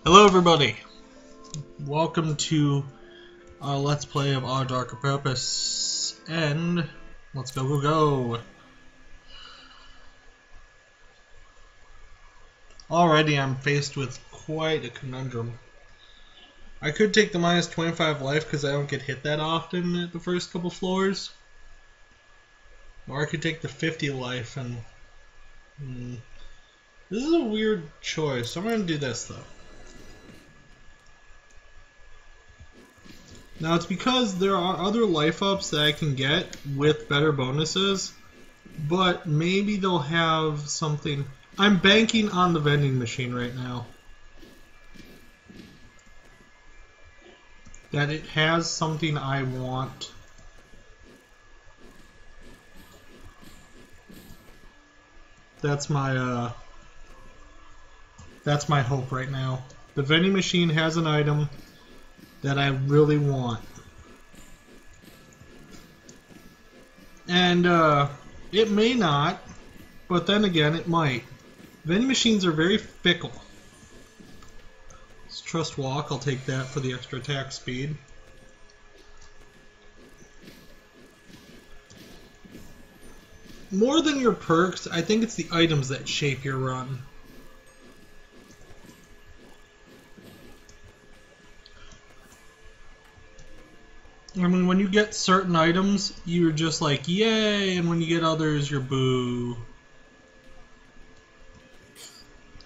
Hello everybody, welcome to our Let's Play of Our Darker Purpose, and let's go. Already I'm faced with quite a conundrum. I could take the minus 25 life because I don't get hit that often at the first couple floors, or I could take the 50 life, and this is a weird choice. I'm going to do this though. Now it's because there are other life ups that I can get with better bonuses, but maybe they'll have something. I'm banking on the vending machine right now. That it has something I want. That's my hope right now. The vending machine has an item that I really want. And it may not, but then again it might. Vending machines are very fickle. Let's trust walk, I'll take that for the extra attack speed. More than your perks, I think it's the items that shape your run. I mean, when you get certain items, you're just like, yay, and when you get others, you're boo.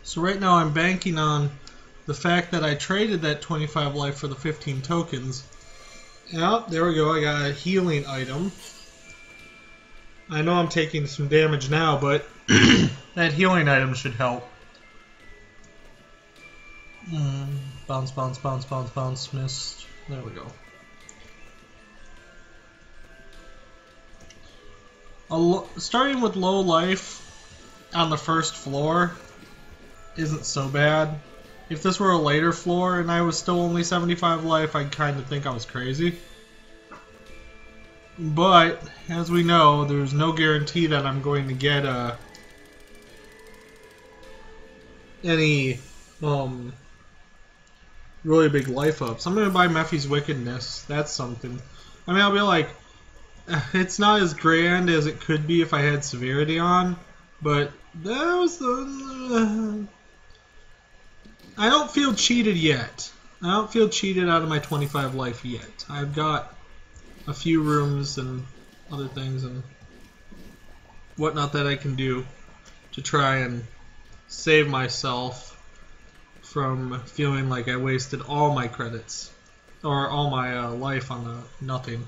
So right now I'm banking on the fact that I traded that 25 life for the 15 tokens. Yep, there we go, I got a healing item. I know I'm taking some damage now, but that healing item should help. Bounce, bounce, bounce, bounce, bounce, missed. There we go. Starting with low life on the first floor isn't so bad. If this were a later floor and I was still only 75 life, I'd kind of think I was crazy. But, as we know, there's no guarantee that I'm going to get any really big life ups. I'm going to buy Mephi's Wickedness. That's something. I mean, I'll be like, it's not as grand as it could be if I had Severity on, but that was the... I don't feel cheated yet. I don't feel cheated out of my 25 life yet. I've got a few rooms and other things and whatnot that I can do to try and save myself from feeling like I wasted all my credits or all my life on nothing.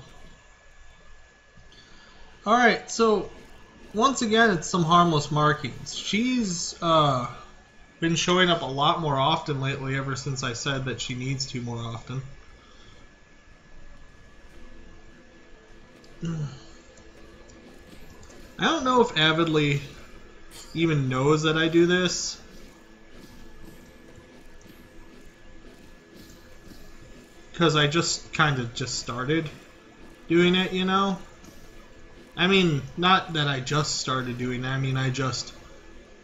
Alright, so once again it's some harmless markings. She's been showing up a lot more often lately ever since I said that she needs to more often. I don't know if Avidly even knows that I do this. Because I just kind of just started doing it, you know? I mean, not that I just started doing it, I mean I just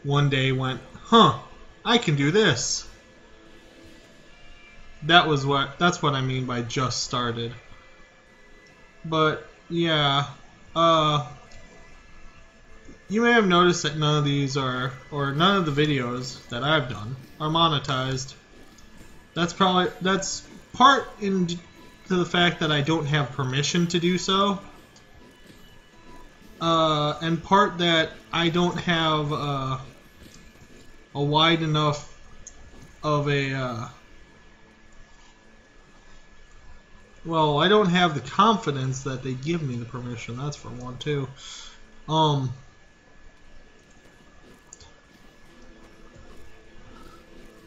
one day went, huh, I can do this. That's what I mean by just started. But yeah, you may have noticed that none of these are, or none of the videos that I've done are monetized. That's part into the fact that I don't have permission to do so. And part that I don't have a wide enough of a well, I don't have the confidence that they give me the permission. That's for one too.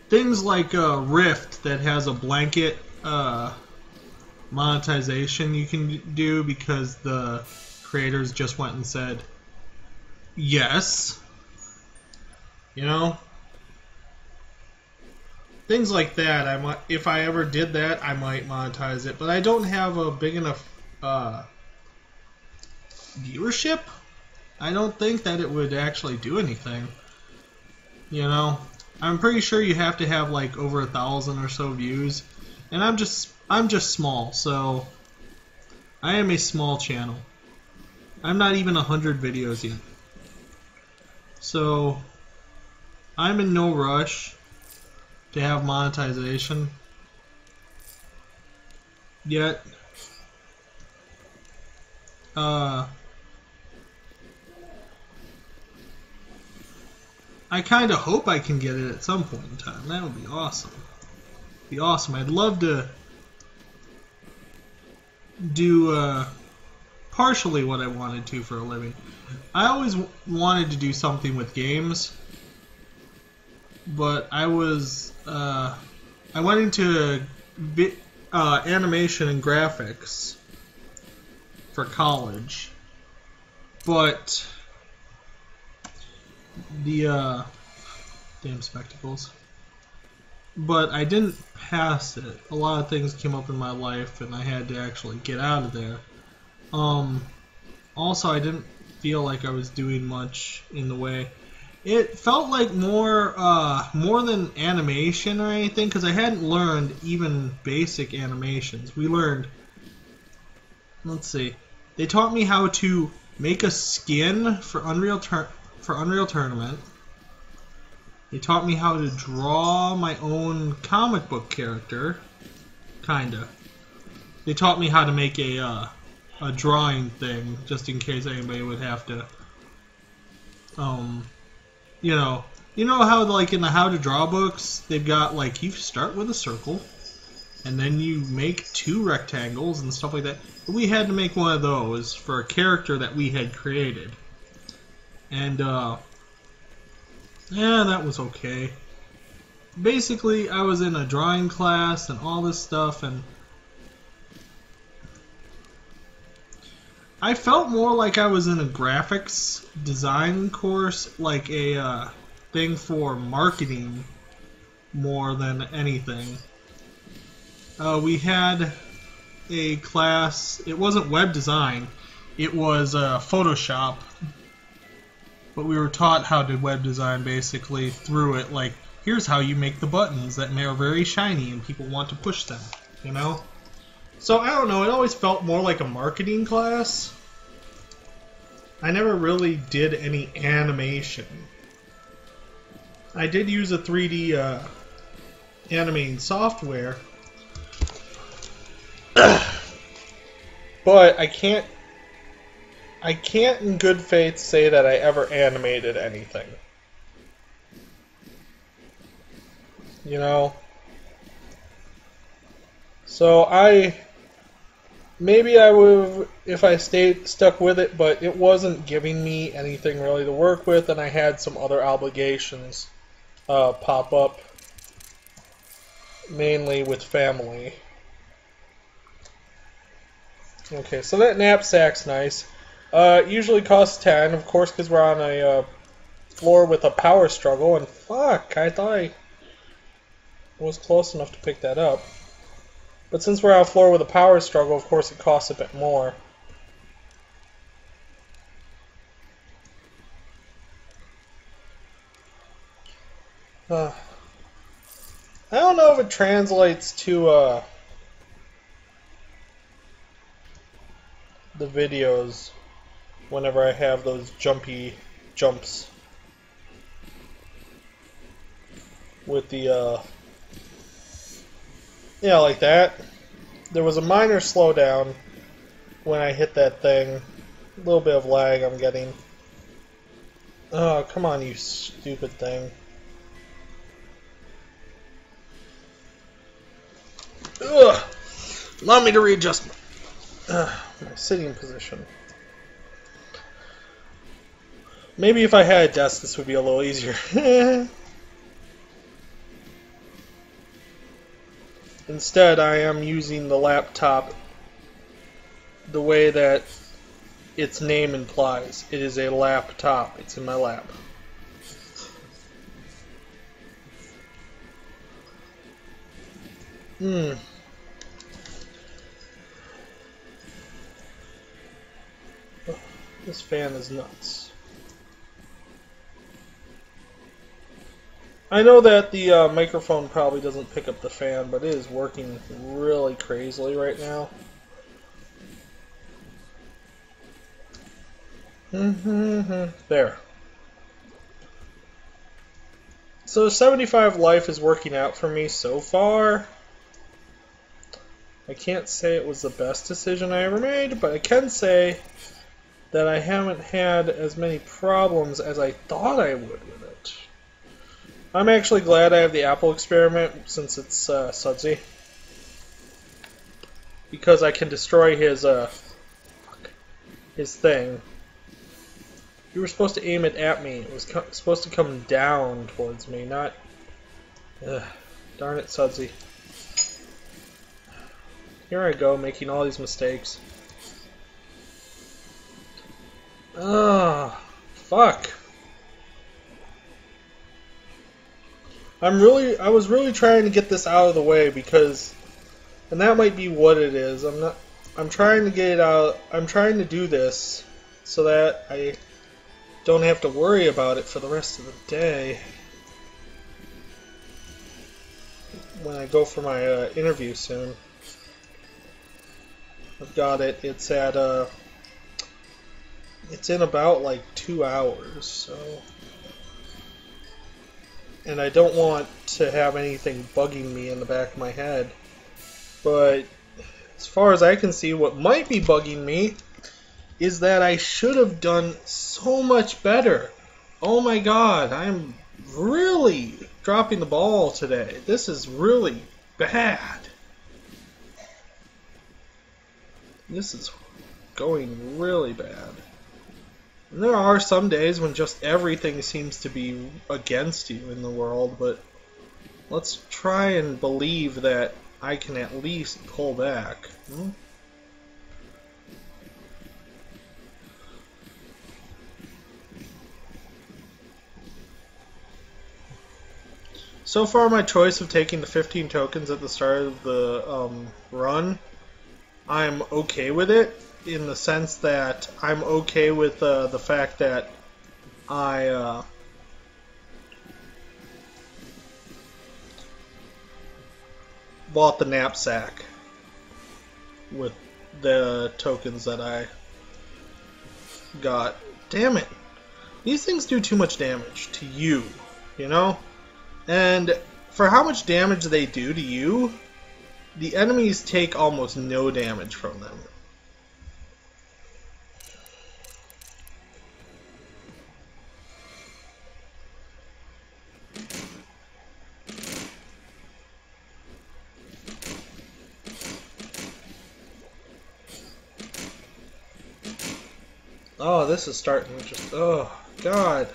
Things like Rift that has a blanket monetization you can do because the creators just went and said yes, you know, things like that. I might, if I ever did that, I might monetize it, but I don't have a big enough viewership. I don't think that it would actually do anything, you know. I'm pretty sure you have to have like over 1,000 or so views, and I'm just small, so I am a small channel. I'm not even 100 videos yet, so I'm in no rush to have monetization yet. I kind of hope I can get it at some point in time. That would be awesome. Be awesome. I'd love to do partially what I wanted to for a living. I always wanted to do something with games, but I went into animation and graphics for college, but the damn spectacles. But I didn't pass it. A lot of things came up in my life, and I had to actually get out of there. Also, I didn't feel like I was doing much in the way. It felt like more than animation or anything, because I hadn't learned even basic animations. We learned, let's see, they taught me how to make a skin for Unreal Tournament. They taught me how to draw my own comic book character, kinda. They taught me how to make a drawing thing, just in case anybody would have to, you know how like in the how to draw books, they've got like you start with a circle, and then you make 2 rectangles and stuff like that. We had to make one of those for a character that we had created, and yeah, that was okay. Basically, I was in a drawing class and all this stuff, and I felt more like I was in a graphics design course, like a thing for marketing more than anything. We had a class, it wasn't web design, it was Photoshop. But we were taught how to web design basically through it, like, here's how you make the buttons that are very shiny and people want to push them, you know? So, I don't know, it always felt more like a marketing class. I never really did any animation. I did use a 3D animating software, but I can't in good faith say that I ever animated anything. You know? So maybe I would have if I stuck with it, but it wasn't giving me anything really to work with, and I had some other obligations pop up, mainly with family. Okay, so that knapsack's nice. Usually costs 10, of course, because we're on a floor with a power struggle, and fuck, I thought I was close enough to pick that up. But since we're on a floor with a power struggle, of course it costs a bit more. I don't know if it translates to the videos whenever I have those jumpy jumps with the yeah, like that. There was a minor slowdown when I hit that thing. A little bit of lag I'm getting. Oh, come on, you stupid thing. Ugh! Allow me to readjust my sitting position. Maybe if I had a desk, this would be a little easier. Instead, I am using the laptop the way that its name implies. It is a laptop. It's in my lap. This fan is nuts. I know that the microphone probably doesn't pick up the fan, but it is working really crazily right now. There. So 75 life is working out for me so far. I can't say it was the best decision I ever made, but I can say that I haven't had as many problems as I thought I would with it. I'm actually glad I have the Apple experiment since it's sudsy. Because I can destroy his thing. You were supposed to aim it at me. It was supposed to come down towards me, not... Ugh, darn it, Sudsy. Here I go, making all these mistakes. Ah, fuck. I was really trying to get this out of the way because, and that might be what it is. I'm trying to get it out. I'm trying to do this so that I don't have to worry about it for the rest of the day when I go for my interview soon. I've got it. It's at it's in about like 2 hours, so, and I don't want to have anything bugging me in the back of my head. But as far as I can see, what might be bugging me is that I should have done so much better. Oh my god, I'm really dropping the ball today. This is really bad. This is going really bad. And there are some days when just everything seems to be against you in the world, but let's try and believe that I can at least pull back. So far, my choice of taking the 15 tokens at the start of the run, I'm okay with it, in the sense that I'm okay with the fact that I bought the knapsack with the tokens that I got. Damn it. These things do too much damage to you, you know? And for how much damage they do to you, the enemies take almost no damage from them. Oh, this is starting to just... Oh, God.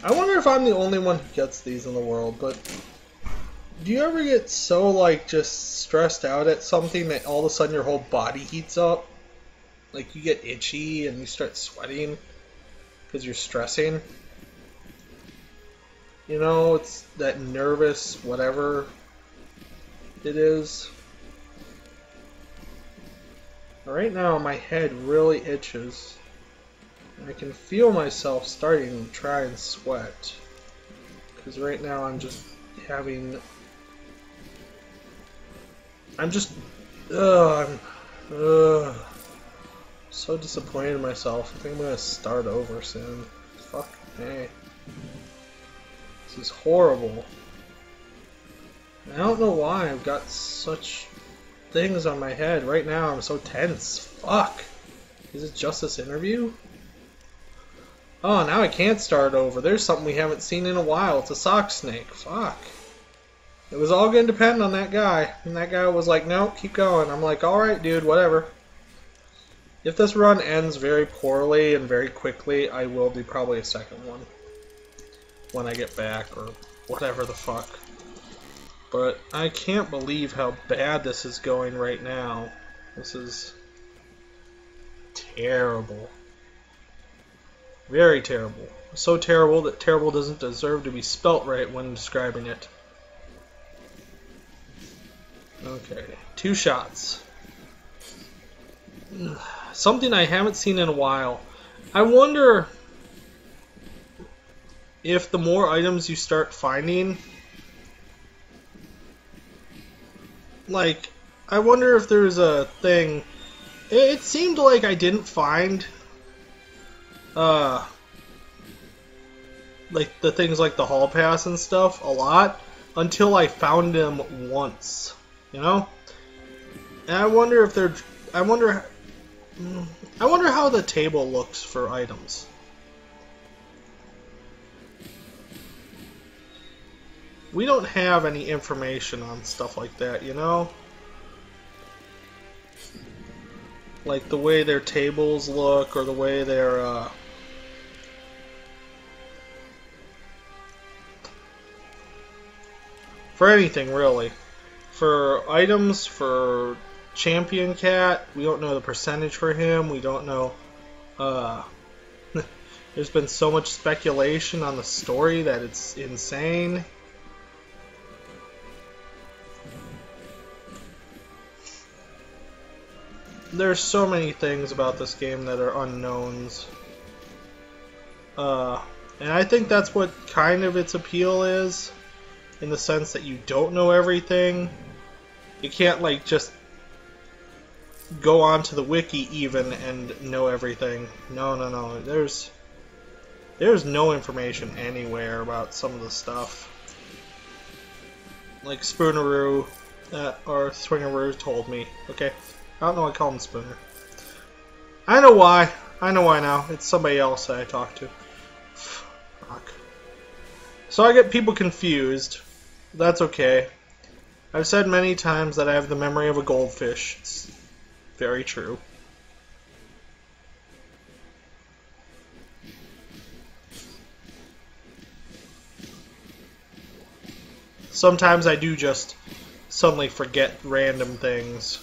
I wonder if I'm the only one who gets these in the world, but... Do you ever get so, like, just stressed out at something that all of a sudden your whole body heats up? Like, you get itchy and you start sweating because you're stressing? You know, it's that nervous whatever it is. Right now, my head really itches. I can feel myself starting to try and sweat. Because right now I'm just having... I'm just... I'm so disappointed in myself. I think I'm going to start over soon. Fuck me. This is horrible. I don't know why I've got such things on my head. Right now I'm so tense. Fuck. Is it just this interview? Oh, now I can't start over. There's something we haven't seen in a while. It's a sock snake. Fuck. It was all going to depend on that guy. And that guy was like, no, keep going. I'm like, alright, dude, whatever. If this run ends very poorly and very quickly, I will do probably a second one. When I get back, or whatever the fuck. But I can't believe how bad this is going right now. This is terrible. Very terrible. So terrible that terrible doesn't deserve to be spelt right when describing it. Okay, 2 shots. Something I haven't seen in a while. I wonder if the more items you start finding, like, I wonder if there's a thing. It seemed like I didn't find, like the things like the hall pass and stuff a lot until I found them once, you know. And I wonder if they're. I wonder how the table looks for items. We don't have any information on stuff like that, you know? Like the way their tables look, or the way their, for anything, really. For items, for Champion Cat, we don't know the percentage for him, we don't know, there's been so much speculation on the story that it's insane. There's so many things about this game that are unknowns. And I think that's what kind of its appeal is, in the sense that you don't know everything. You can't, like, just go onto the wiki even and know everything. No. There's no information anywhere about some of the stuff. Like Spooneroo, or Swingaroo told me. Okay. I don't know why I call him Spooner. I know why. I know why now. It's somebody else that I talked to. Fuck. So I get people confused. That's okay. I've said many times that I have the memory of a goldfish. It's very true. Sometimes I do just suddenly forget random things.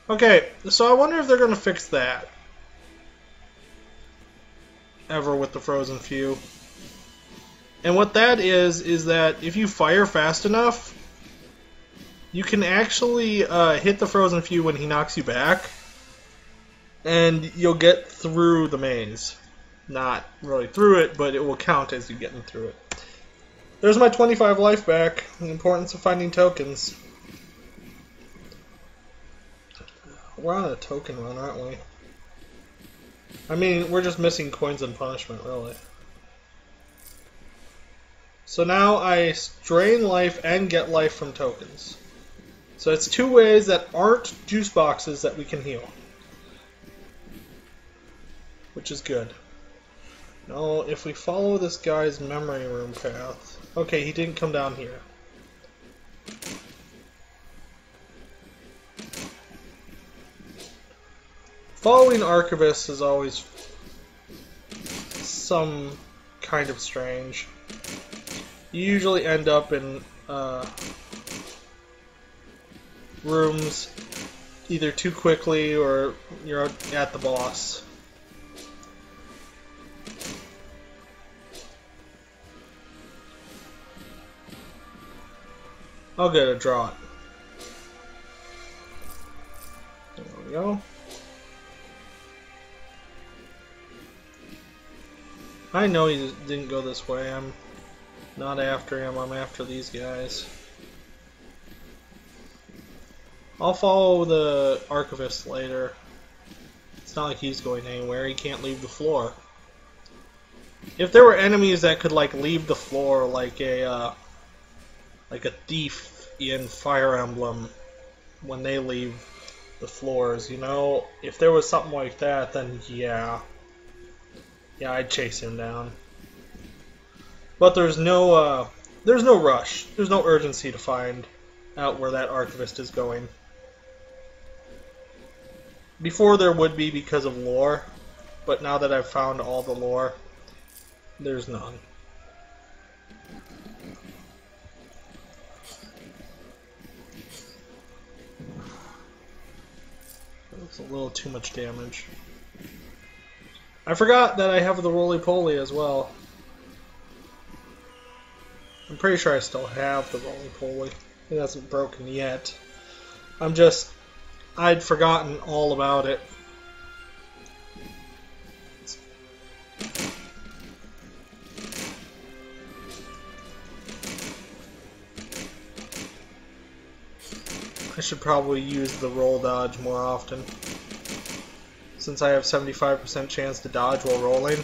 Okay, so I wonder if they're going to fix that. Ever with the Frozen Few. And what that is that if you fire fast enough, you can actually hit the Frozen Few when he knocks you back, and you'll get through the maze. Not really through it, but it will count as you getting through it. There's my 25 life back. The importance of finding tokens. We're on a token run, aren't we? I mean, we're just missing coins and punishment, really. So now I drain life and get life from tokens. So it's two ways that aren't juice boxes that we can heal. Which is good. Now, if we follow this guy's memory room path... Okay, he didn't come down here. Following Archivist is always some kind of strange. You usually end up in rooms either too quickly or you're at the boss. I'll get a draw. There we go. I know he didn't go this way. I'm not after him. I'm after these guys. I'll follow the Archivist later. It's not like he's going anywhere. He can't leave the floor. If there were enemies that could like leave the floor, like a thief in Fire Emblem, when they leave the floors, you know, if there was something like that, then yeah. Yeah, I'd chase him down. But there's no rush. There's no urgency to find out where that Archivist is going. Before there would be because of lore, but now that I've found all the lore, there's none. That's a little too much damage. I forgot that I have the roly-poly as well. I'm pretty sure I still have the roly-poly. It hasn't broken yet. I'd forgotten all about it. I should probably use the roll dodge more often, since I have 75% chance to dodge while rolling.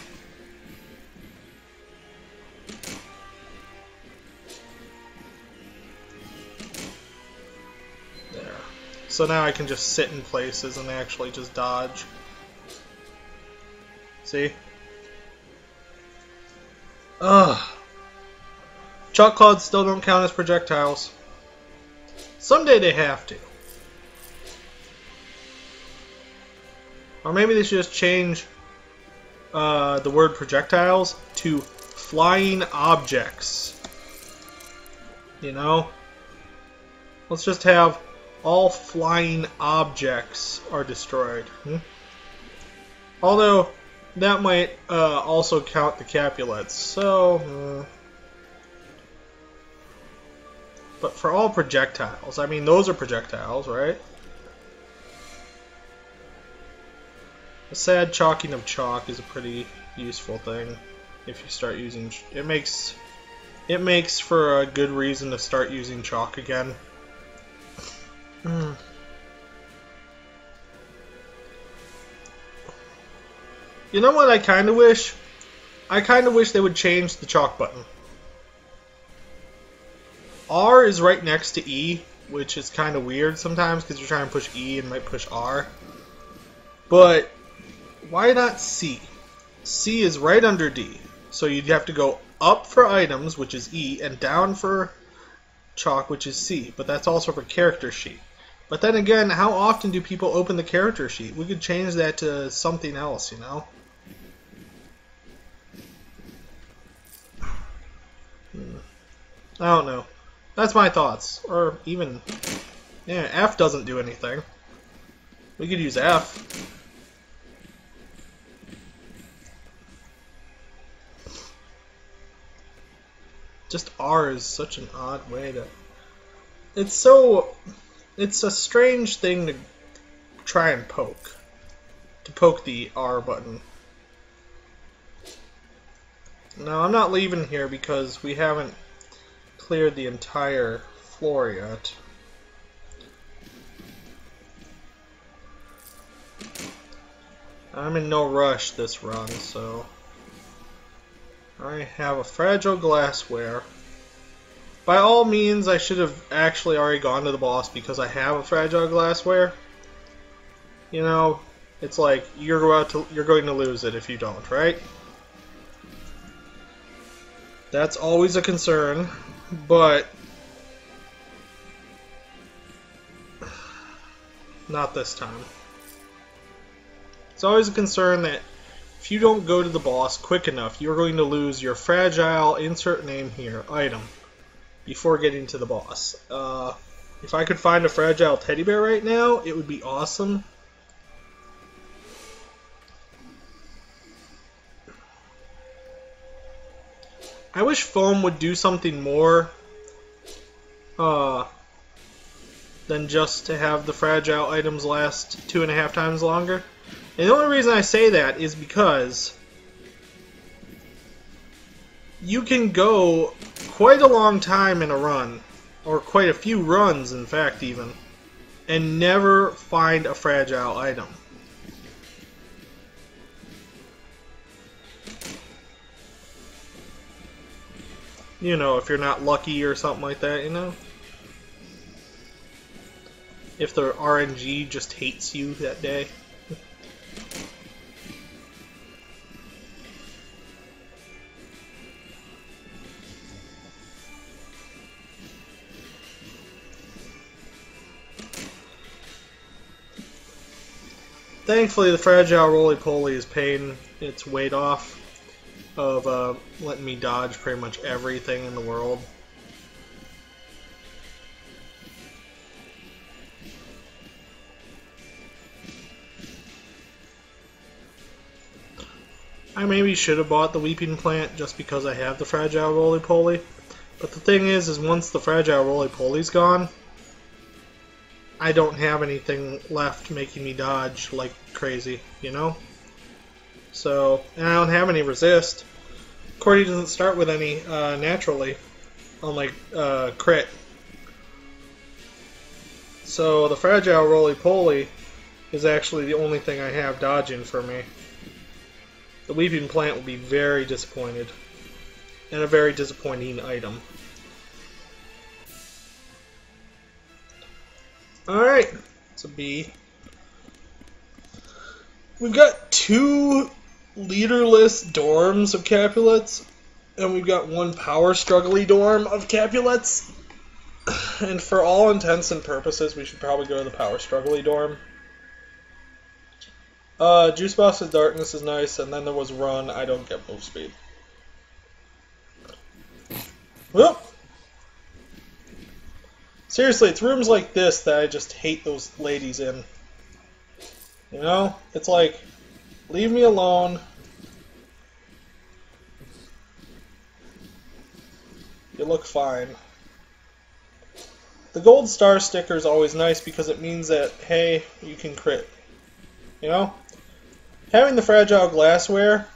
There. So now I can just sit in places and actually just dodge. See? Ugh. Chalk clouds still don't count as projectiles. Someday they have to. Or maybe they should just change the word projectiles to flying objects. You know? Let's just have all flying objects are destroyed. Although, that might also count the Capulets. So, but for all projectiles, I mean, those are projectiles, right? A sad chalking of chalk is a pretty useful thing if you start using. It makes for a good reason to start using chalk again. You know what I kind of wish? I kind of wish they would change the chalk button. R is right next to E, which is kind of weird sometimes because you're trying to push E and might push R. But why not C? C is right under D. So you'd have to go up for items, which is E, and down for chalk, which is C. But that's also for character sheet. But then again, how often do people open the character sheet? We could change that to something else, you know? I don't know. That's my thoughts. Or even, yeah, F doesn't do anything. We could use F. Just R is such an odd way to... It's a strange thing to try and poke. To poke the R button. Now, I'm not leaving here because we haven't cleared the entire floor yet. I'm in no rush this run, so I have a fragile glassware. By all means, I should have actually already gone to the boss because I have a fragile glassware. You know, it's like you're going to lose it if you don't, right? That's always a concern, but not this time. It's always a concern that if you don't go to the boss quick enough, you're going to lose your fragile, insert name here, item, before getting to the boss. If I could find a fragile teddy bear right now, it would be awesome. I wish foam would do something more than just to have the fragile items last 2.5 times longer. And the only reason I say that is because you can go quite a long time in a run, or quite a few runs in fact even, and never find a fragile item. You know, if you're not lucky or something like that, you know? If the RNG just hates you that day. Thankfully, the fragile roly-poly is paying its weight off of letting me dodge pretty much everything in the world. I maybe should have bought the Weeping Plant just because I have the fragile roly-poly. But the thing is once the fragile roly-poly's gone, I don't have anything left making me dodge like crazy, you know? So, and I don't have any resist. Cordy doesn't start with any naturally, unlike crit. So the fragile roly-poly is actually the only thing I have dodging for me. The weeping plant will be very disappointed. And a very disappointing item. Alright, it's a B. We've got 2 leaderless dorms of Capulets, and we've got 1 power struggly dorm of Capulets. And for all intents and purposes, we should probably go to the power struggly dorm. Juice Boss of Darkness is nice, and then there was Run. I don't get move speed. Well, seriously, it's rooms like this that I just hate those ladies in. You know? It's like, leave me alone. You look fine. The gold star sticker is always nice because it means that, hey, you can crit. You know? Having the fragile glassware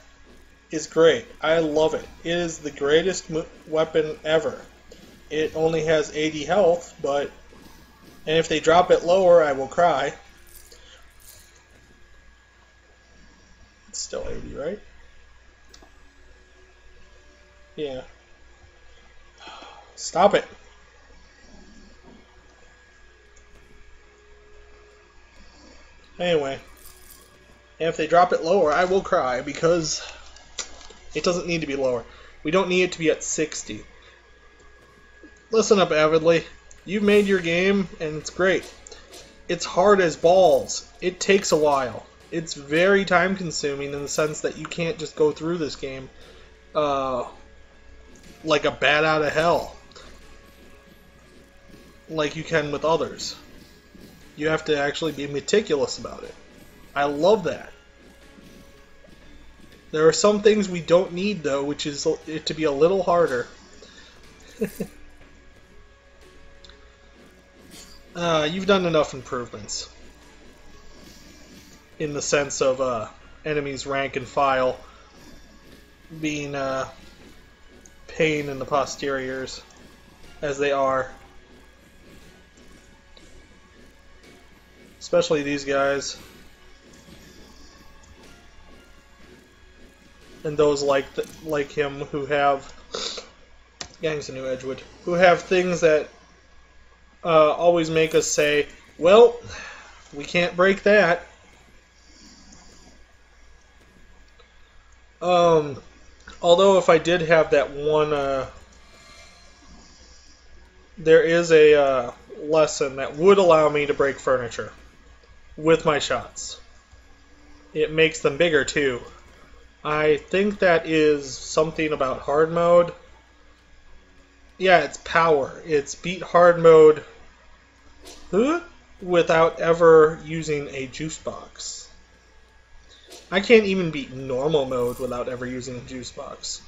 is great. I love it. It is the greatest weapon ever. It only has 80 health, but... And if they drop it lower, I will cry. It's still 80, right? Yeah. Stop it. Anyway. And if they drop it lower, I will cry, because it doesn't need to be lower. We don't need it to be at 60. Listen up, Avidly. You've made your game, and it's great. It's hard as balls. It takes a while. It's very time-consuming in the sense that you can't just go through this game like a bat out of hell, like you can with others. You have to actually be meticulous about it. I love that. There are some things we don't need, though, which is it to be a little harder. You've done enough improvements. In the sense of enemies' rank and file being pain in the posteriors, as they are. Especially these guys. And those like him who have... Yeah, he's a new Edgewood. Who have things that always make us say, well, we can't break that. Although if I did have that one, there is a lesson that would allow me to break furniture with my shots. It makes them bigger too. I think that is something about hard mode. Yeah, it's power. It's beat hard mode without ever using a juice box. I can't even beat normal mode without ever using a juice box.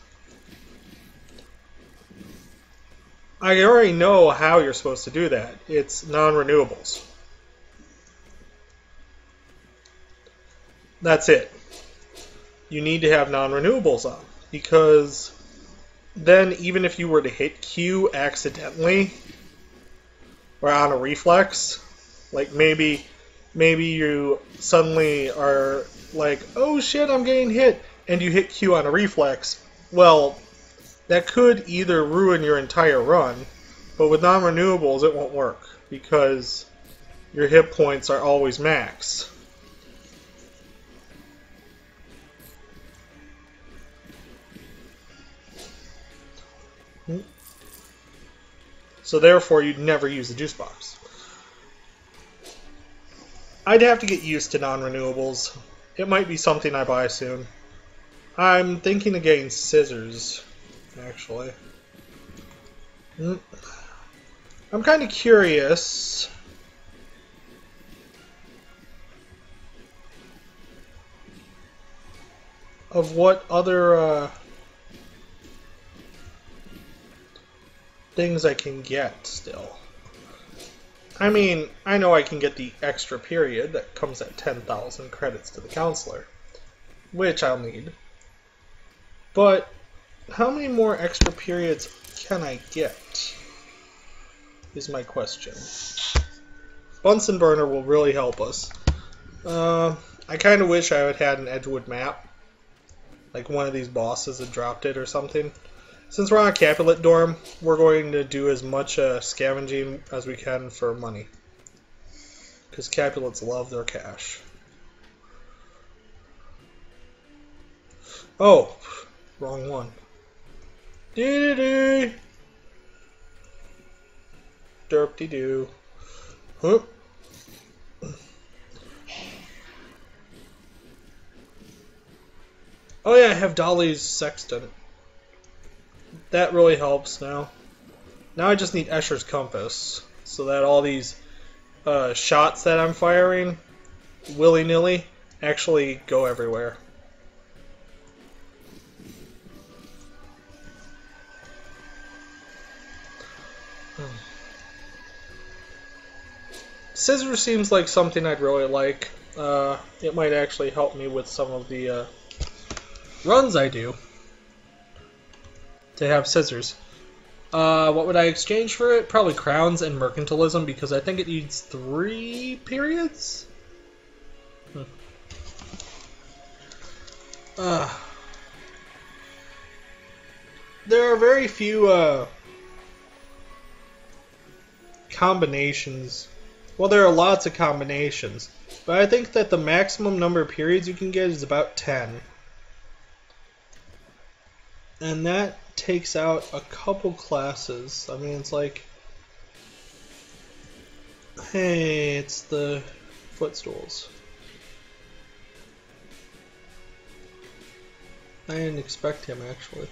I already know how you're supposed to do that. It's non-renewables. That's it. You need to have non-renewables on, because then even if you were to hit Q accidentally or on a reflex, like maybe you suddenly are like, oh shit, I'm getting hit, and you hit Q on a reflex, well, that could either ruin your entire run, but with non-renewables it won't work, because your hit points are always max. So therefore, you'd never use the juice box. I'd have to get used to non-renewables. It might be something I buy soon. I'm thinking of getting scissors, actually. I'm kind of curious. Of what other things I can get still. I mean, I know I can get the extra period that comes at 10,000 credits to the counselor, which I'll need. But how many more extra periods can I get? Is my question. Bunsen burner will really help us. I kind of wish I had had an Edgewood map. Like one of these bosses had dropped it or something. Since we're on a Capulet dorm, we're going to do as much scavenging as we can for money. Because Capulets love their cash. Oh, wrong one. Dee-dee-dee. Derp-de-doo. Huh? Oh yeah, I have Dolly's sextant. That really helps now. Now I just need Escher's compass, so that all these shots that I'm firing, willy-nilly, actually go everywhere. Scissors seems like something I'd really like. It might actually help me with some of the runs I do to have scissors. What would I exchange for it? Probably crowns and mercantilism, because I think it needs 3 periods? There are very few combinations. Well, there are lots of combinations, but I think that the maximum number of periods you can get is about 10. And that takes out a couple classes. I mean, it's like, hey, it's the footstools. I didn't expect him, actually.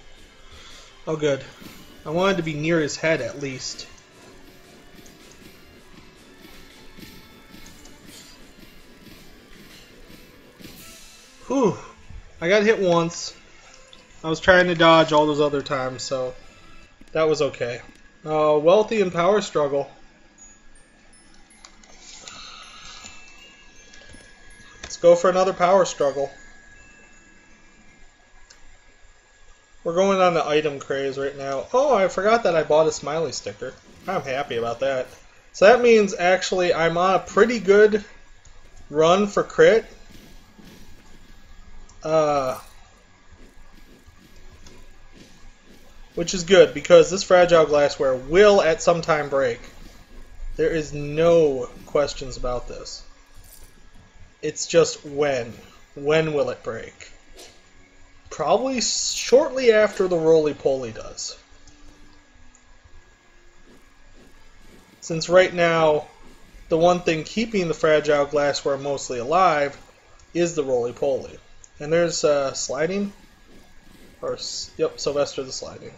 Oh, good. I wanted to be near his head, at least. Whew. I got hit once. I was trying to dodge all those other times, so that was okay. Wealthy and power struggle. Let's go for another power struggle. We're going on the item craze right now. Oh, I forgot that I bought a smiley sticker. I'm happy about that. So that means actually I'm on a pretty good run for crit. Which is good, because this fragile glassware will at some time break. There is no questions about this. It's just when. When will it break? Probably shortly after the roly-poly does. Since right now, the one thing keeping the fragile glassware mostly alive is the roly-poly. And there's sliding. Or, yep, Sylvester the Sliding.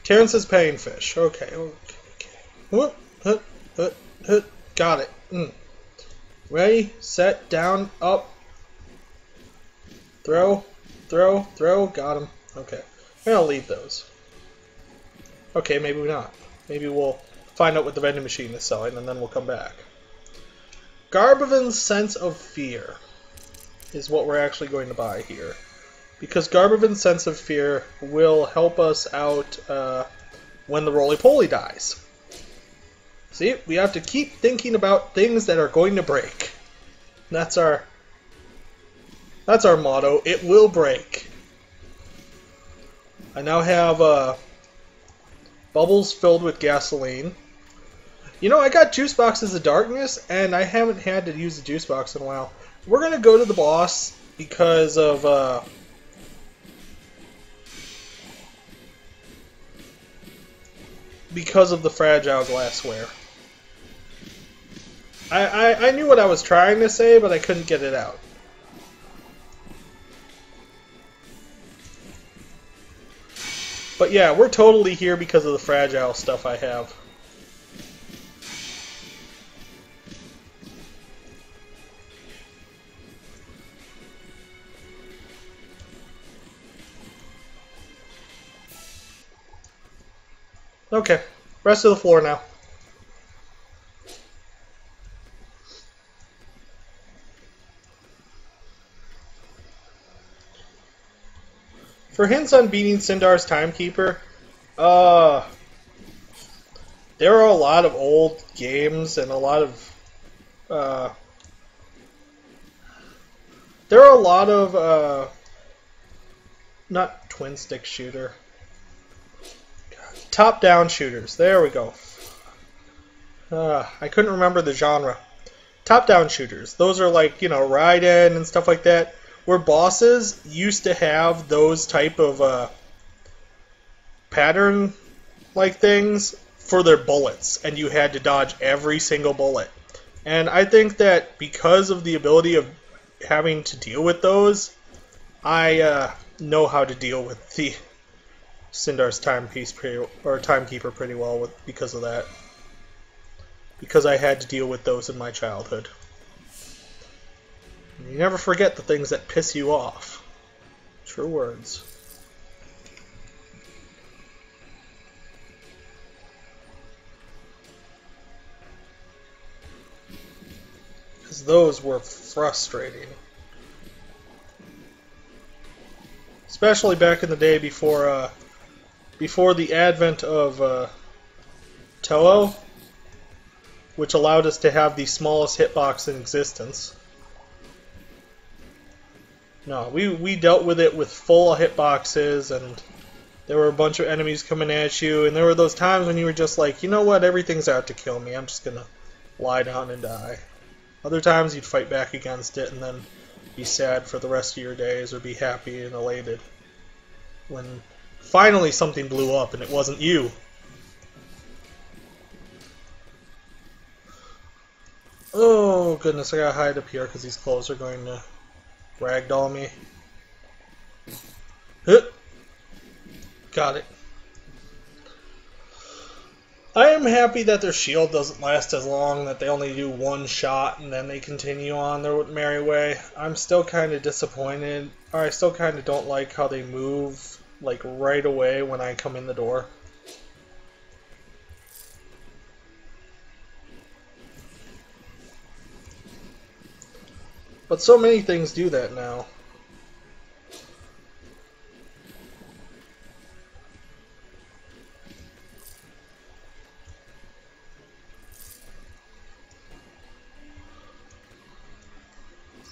Terrence is paying fish. Okay. Got it. Ready, set, down, up. Throw, throw, throw. Got him. Okay. I'm gonna leave those. Okay, maybe not. Maybe we'll find out what the vending machine is selling, and then we'll come back. Garbovin's Sense of Fear is what we're actually going to buy here. Because Garbovin's Sense of Fear will help us out when the roly-poly dies. See, we have to keep thinking about things that are going to break. That's our motto. It will break. I now have bubbles filled with gasoline. You know, I got juice boxes of darkness, and I haven't had to use a juice box in a while. We're gonna go to the boss because of the fragile glassware. I knew what I was trying to say, but I couldn't get it out. But yeah, we're totally here because of the fragile stuff I have. Okay, rest of the floor now. For hints on beating Sindar's Timekeeper, there are a lot of old games and a lot of there are a lot of not twin stick shooter, top down shooters. There we go. I couldn't remember the genre. Top down shooters. Those are like, Raiden and stuff like that, where bosses used to have those type of pattern like things for their bullets, and you had to dodge every single bullet. And I think that because of the ability of having to deal with those, I know how to deal with the Sindar's Timekeeper pretty well because of that. Because I had to deal with those in my childhood. You never forget the things that piss you off. True words. Because those were frustrating. Especially back in the day before the advent of Toho, which allowed us to have the smallest hitbox in existence. No, we dealt with it with full hitboxes, and there were a bunch of enemies coming at you, and there were those times when you were just like, you know what, everything's out to kill me, I'm just gonna lie down and die. Other times you'd fight back against it and then be sad for the rest of your days, or be happy and elated when finally something blew up and it wasn't you. Oh goodness, I gotta hide up here because these clothes are going to ragdoll me. Got it. I am happy that their shield doesn't last as long, that they only do one shot and then they continue on their merry way. I'm still kind of disappointed, or I still kind of don't like how they move like right away when I come in the door. But so many things do that now.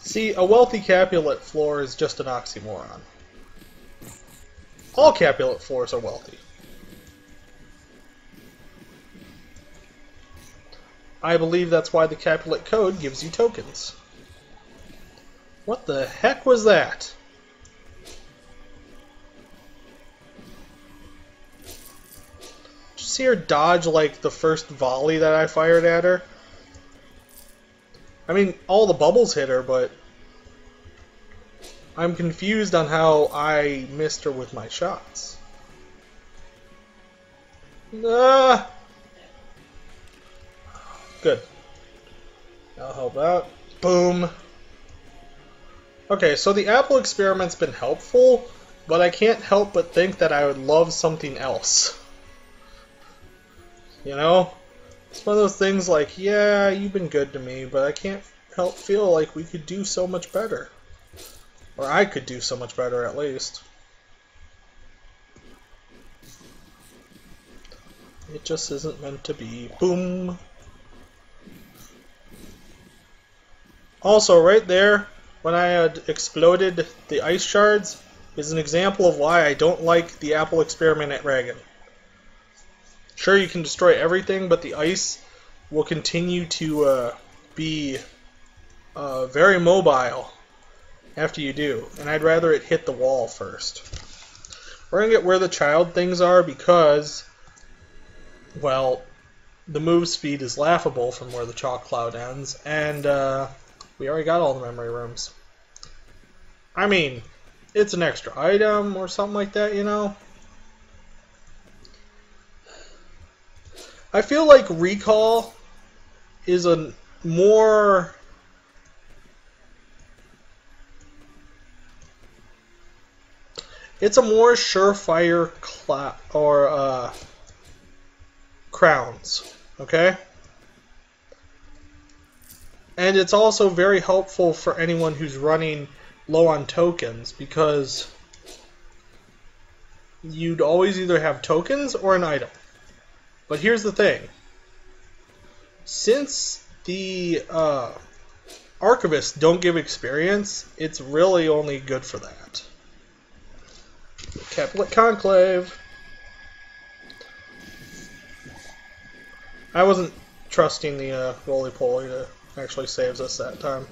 See, a wealthy Capulet floor is just an oxymoron. All Capulet floors are wealthy. I believe that's why the Capulet Code gives you tokens. What the heck was that? Did you see her dodge like the first volley that I fired at her? I mean, all the bubbles hit her, but I'm confused on how I missed her with my shots. Good. That'll help out. Boom. Okay, so the Apple experiment's been helpful, but I can't help but think that I would love something else. You know? It's one of those things like, yeah, you've been good to me, but I can't help feel like we could do so much better. Or I could do so much better, at least. It just isn't meant to be. Boom! Also, right there, when I had exploded the ice shards, is an example of why I don't like the Apple experiment at Ragen. Sure, you can destroy everything, but the ice will continue to be very mobile after you do, and I'd rather it hit the wall first. We're going to get where the child things are because, well, the move speed is laughable from where the chalk cloud ends, and we already got all the memory rooms. I mean, it's an extra item or something like that, you know? I feel like Recall is a more... It's a more surefire crowns. Okay? And it's also very helpful for anyone who's running low on tokens, because you'd always either have tokens or an item. But here's the thing. Since the archivists don't give experience, it's really only good for that. Capulet Conclave. I wasn't trusting the roly-poly to actually save us that time.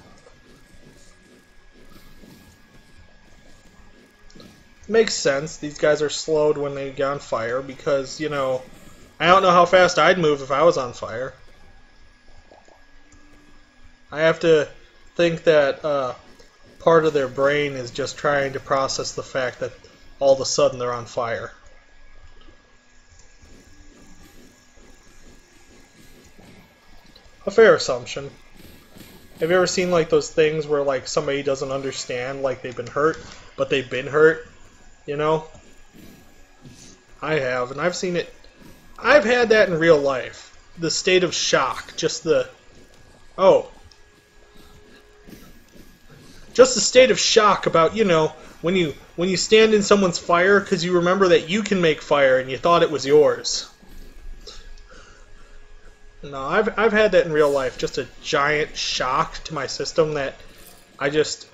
Makes sense. These guys are slowed when they get on fire because, you know, I don't know how fast I'd move if I was on fire. I have to think that part of their brain is just trying to process the fact that all of a sudden they're on fire. A fair assumption. Have you ever seen like those things where like somebody doesn't understand, like they've been hurt, but they've been hurt? You know? I have, and I've seen it. I've had that in real life. The state of shock. Just the... Oh. Just the state of shock about, you know, when you stand in someone's fire because you remember that you can make fire and you thought it was yours. No, I've had that in real life. Just a giant shock to my system that I just...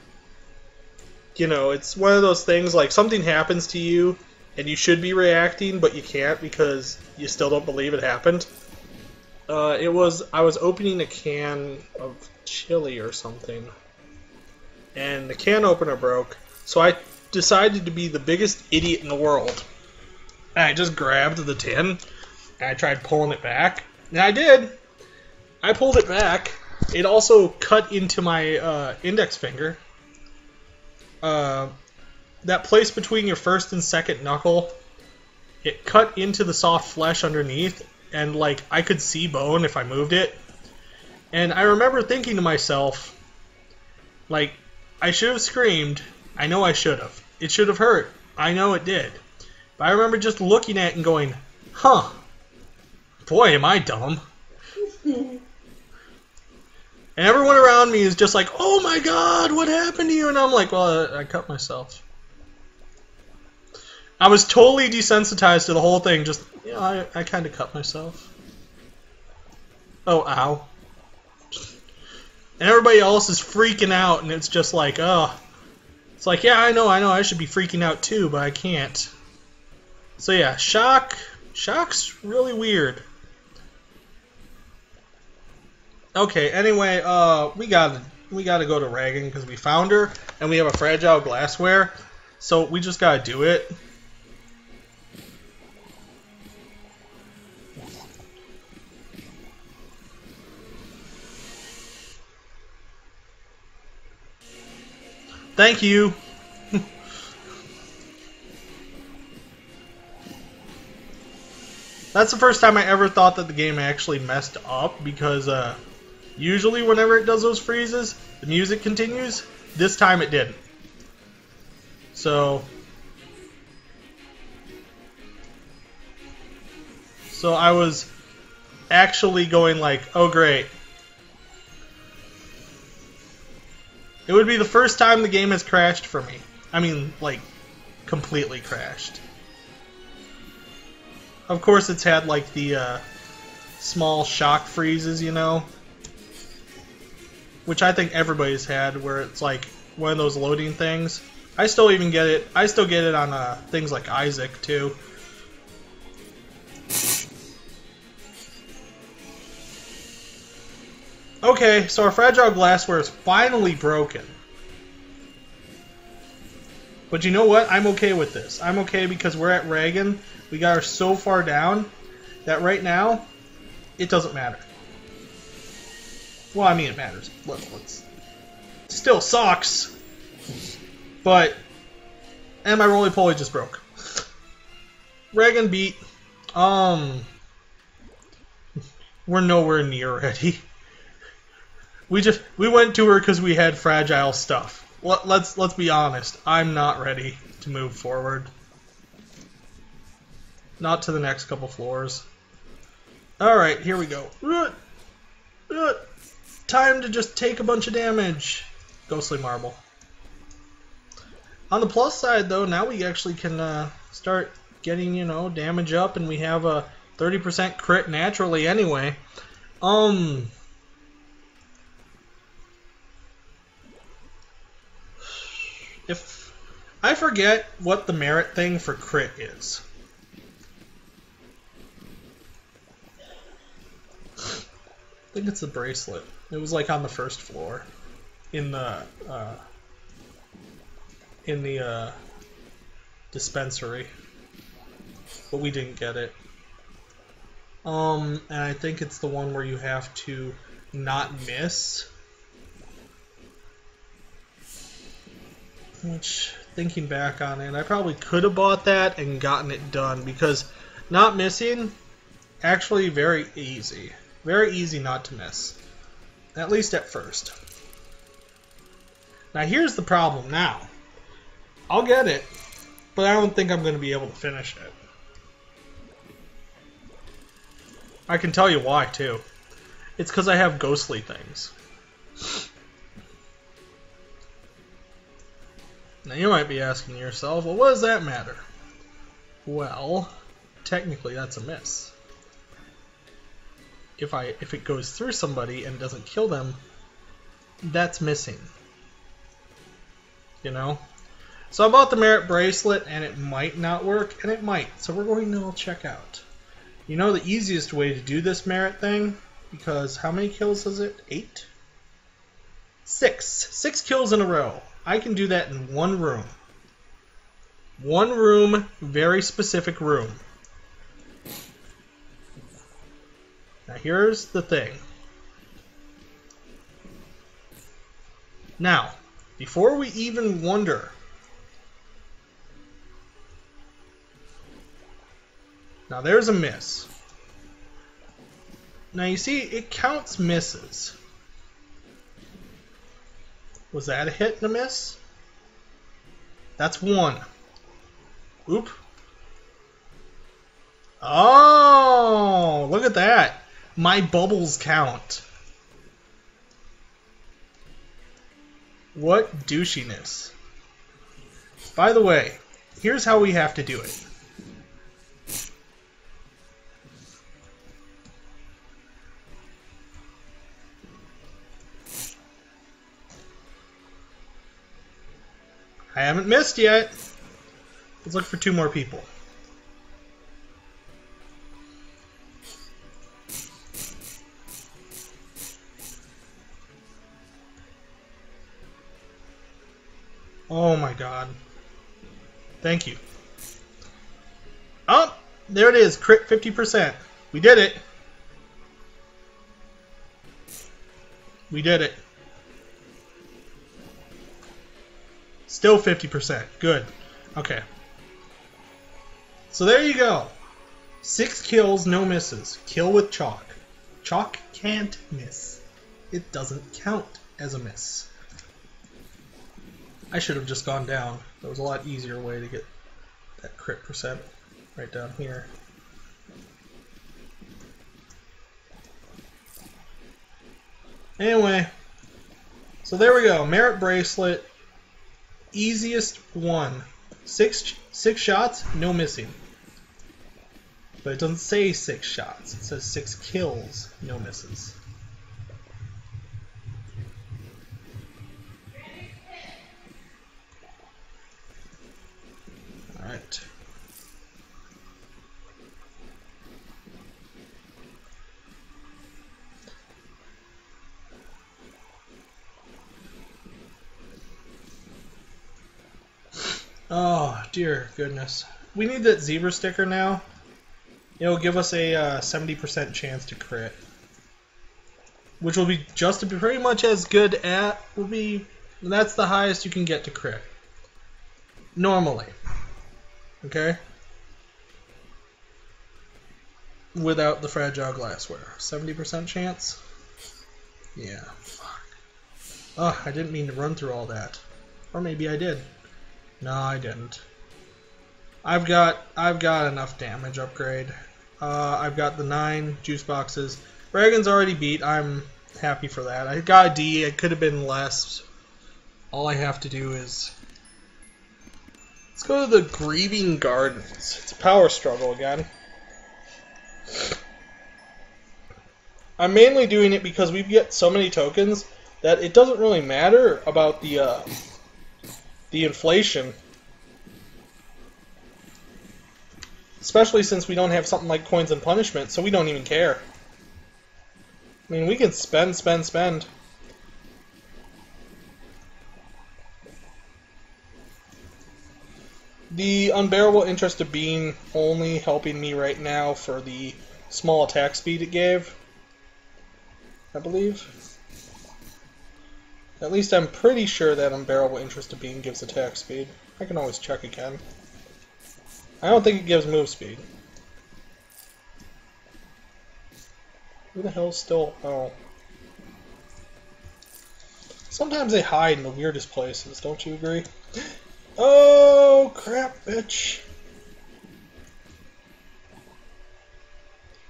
You know, it's one of those things like something happens to you and you should be reacting, but you can't because you still don't believe it happened. I was opening a can of chili or something, and the can opener broke, so I decided to be the biggest idiot in the world. And I just grabbed the tin, and I tried pulling it back, and I did. I pulled it back. It also cut into my index finger. That place between your first and second knuckle, it cut into the soft flesh underneath, and like I could see bone if I moved it. And I remember thinking to myself, like, I should have screamed. I know I should have. It should have hurt. I know it did. But I remember just looking at it and going, huh, boy, am I dumb. And everyone around me is just like, oh my god, what happened to you? And I'm like, well, I cut myself. I was totally desensitized to the whole thing. Just, you know, I kind of cut myself. Oh, ow. And everybody else is freaking out, and it's just like, oh. It's like, yeah, I know, I should be freaking out too, but I can't. So yeah, shock's really weird. Okay, anyway, we gotta go to Reagan because we found her, and we have a fragile glassware, so we just gotta do it. Thank you. That's the first time I ever thought that the game actually messed up, because usually whenever it does those freezes, the music continues. This time it didn't. So I was actually going like, oh great. It would be the first time the game has crashed for me. I mean, like, completely crashed. Of course it's had like the small shock freezes, you know, which I think everybody's had, where it's like one of those loading things. I still get it on things like Isaac too. Okay, so our fragile glassware is finally broken. But you know what? I'm okay with this. I'm okay because we're at Reagan. We got her so far down that right now, it doesn't matter. Well, I mean, it matters. It still sucks. But, and my roly-poly just broke. Reagan beat. We're nowhere near ready. We went to her because we had fragile stuff. Let's be honest. I'm not ready to move forward. Not to the next couple floors. Alright, here we go. Time to just take a bunch of damage. Ghostly Marble. On the plus side, though, now we actually can start getting, you know, damage up, and we have a 30% crit naturally anyway. If I forget what the merit thing for crit is. I think it's the bracelet. It was like on the first floor in the dispensary, but we didn't get it. And I think it's the one where you have to not miss. Which, thinking back on it, I probably could have bought that and gotten it done, because not missing, actually very easy. Very easy not to miss. At least at first. Now here's the problem now. I'll get it, but I don't think I'm going to be able to finish it. I can tell you why, too. It's because I have ghostly things. Now you might be asking yourself, well, what does that matter? Well, technically that's a miss. If it goes through somebody and doesn't kill them, that's missing. You know? So I bought the merit bracelet, and it might not work, and it might. So we're going to check out. You know the easiest way to do this merit thing? Because how many kills is it? 8? 6. 6 kills in a row. I can do that in one room. One room, very specific room. Now here's the thing. Now, before we even wonder, now there's a miss. Now you see, it counts misses. Was that a hit and a miss? That's 1. Oop. Oh, look at that. My bubbles count. What douchiness. By the way, here's how we have to do it. I haven't missed yet. Let's look for 2 more people. Oh my god. Thank you. Oh, there it is. Crit 50%. We did it. We did it. Still 50%. Good. Okay. So there you go. 6 kills, no misses. Kill with chalk. Chalk can't miss. It doesn't count as a miss. I should have just gone down. There was a lot easier way to get that crit percent right down here. Anyway, so there we go. Merit bracelet, easiest one. 6 shots, no missing. But it doesn't say 6 shots. It says 6 kills, no misses. Alright. Oh, dear goodness. We need that zebra sticker now. It'll give us a 70% chance to crit. Which will be just pretty much as good at... That's the highest you can get to crit. Normally. Okay? Without the fragile glassware. 70% chance? Yeah. Fuck. Oh, I didn't mean to run through all that. Or maybe I did. No, I didn't. I've got enough damage upgrade. I've got the 9 juice boxes. Dragon's already beat. I'm happy for that. I got a D. It could have been less. All I have to do is... Let's go to the Grieving Gardens. It's a power struggle again. I'm mainly doing it because we get so many tokens that it doesn't really matter about the inflation. Especially since we don't have something like Coins and Punishment, so we don't even care. I mean, we can spend. The Unbearable Interest of Being only helping me right now for the small attack speed it gave, I believe. At least I'm pretty sure that Unbearable Interest of Being gives attack speed. I can always check again. I don't think it gives move speed. Who the hell's still... Oh. Sometimes they hide in the weirdest places, don't you agree? Oh, crap, bitch.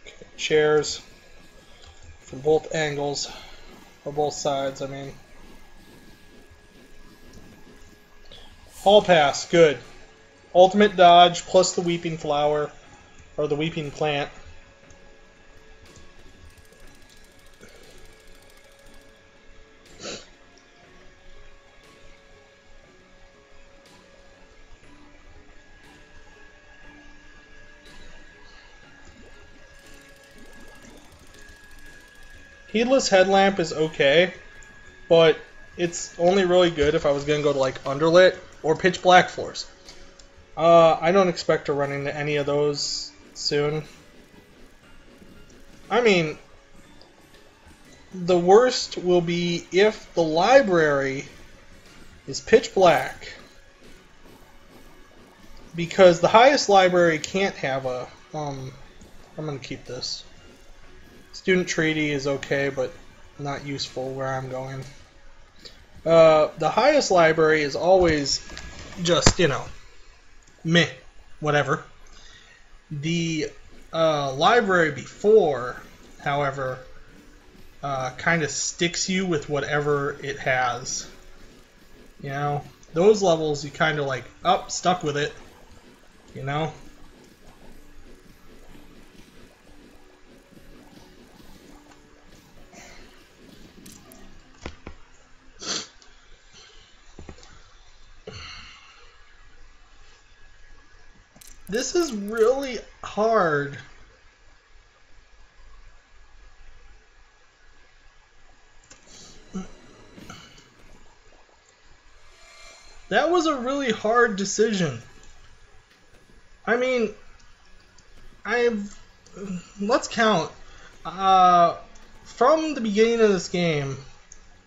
Okay, chairs. From both angles. Or both sides, I mean. Hall pass, good. Ultimate dodge plus the Weeping Flower, or the Weeping Plant. Heedless Headlamp is okay, but it's only really good if I was going to go to like Underlit or Pitch Black floors. I don't expect to run into any of those soon. I mean, the worst will be if the library is pitch black, because the highest library can't have a... I'm going to keep this. Student Treaty is okay, but not useful where I'm going. The highest library is always just, you know, meh, whatever. The library before, however, kind of sticks you with whatever it has. You know, those levels you kind of like, stuck with it, you know? This is really hard. That was a really hard decision. I mean, let's count. From the beginning of this game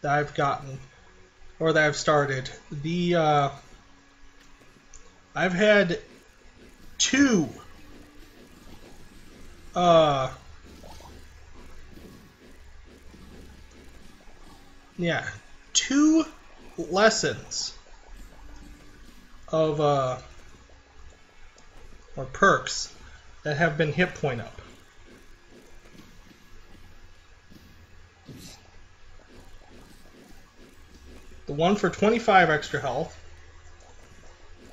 that I've gotten, or that I've started, I've had two lessons of or perks that have been hit point up. The one for 25 extra health,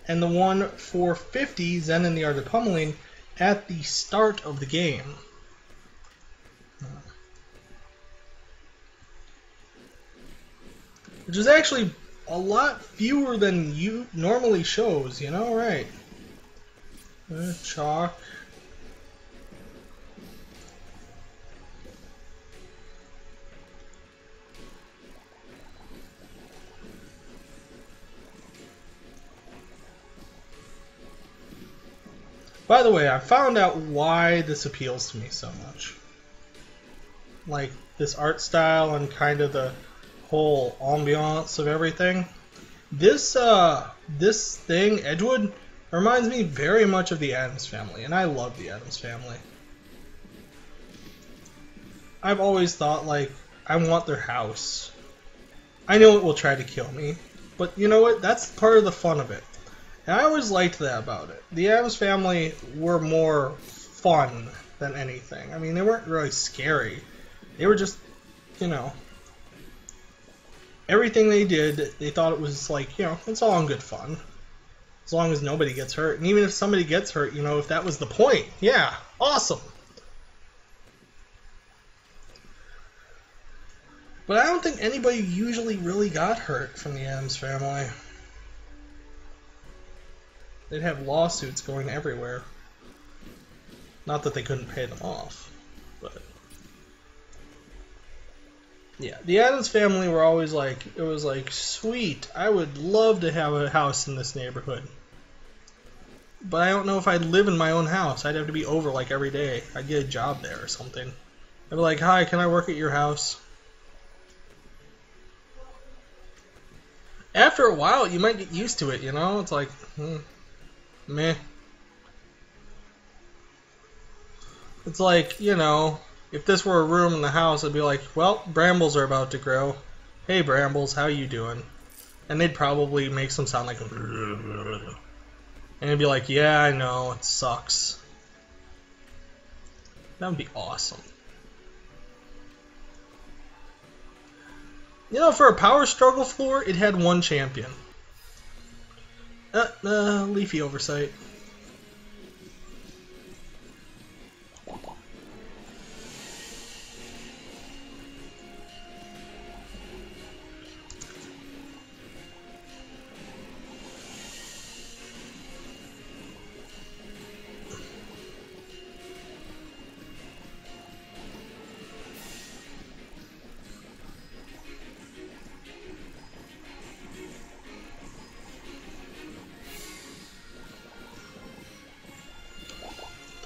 and the one for 50 Zen and the Art of Pummeling at the start of the game. Which is actually a lot fewer than you normally shows, you know, right? Chalk. By the way, I found out why this appeals to me so much. Like, this art style and kind of the whole ambiance of everything. This thing, Edgewood, reminds me very much of the Addams Family, and I love the Addams Family. I've always thought, like, I want their house. I know it will try to kill me, but you know what? That's part of the fun of it. And I always liked that about it. The Addams Family were more fun than anything. I mean, they weren't really scary. They were just, you know, everything they did, they thought it was like, you know, it's all in good fun. As long as nobody gets hurt. And even if somebody gets hurt, you know, if that was the point, yeah, awesome. But I don't think anybody usually really got hurt from the Addams Family. They'd have lawsuits going everywhere. Not that they couldn't pay them off, but yeah, the Addams Family were always like, it was like, sweet, I would love to have a house in this neighborhood. But I don't know if I'd live in my own house. I'd have to be over like every day. I'd get a job there or something. I'd be like, hi, can I work at your house? After a while, you might get used to it, you know? It's like, meh. It's like, you know, if this were a room in the house, I'd be like, well, brambles are about to grow. Hey, brambles, how you doing? And they'd probably make some sound like, and it'd be like, yeah, I know, it sucks. That would be awesome. You know, for a power struggle floor, it had one champion. Leafy oversight.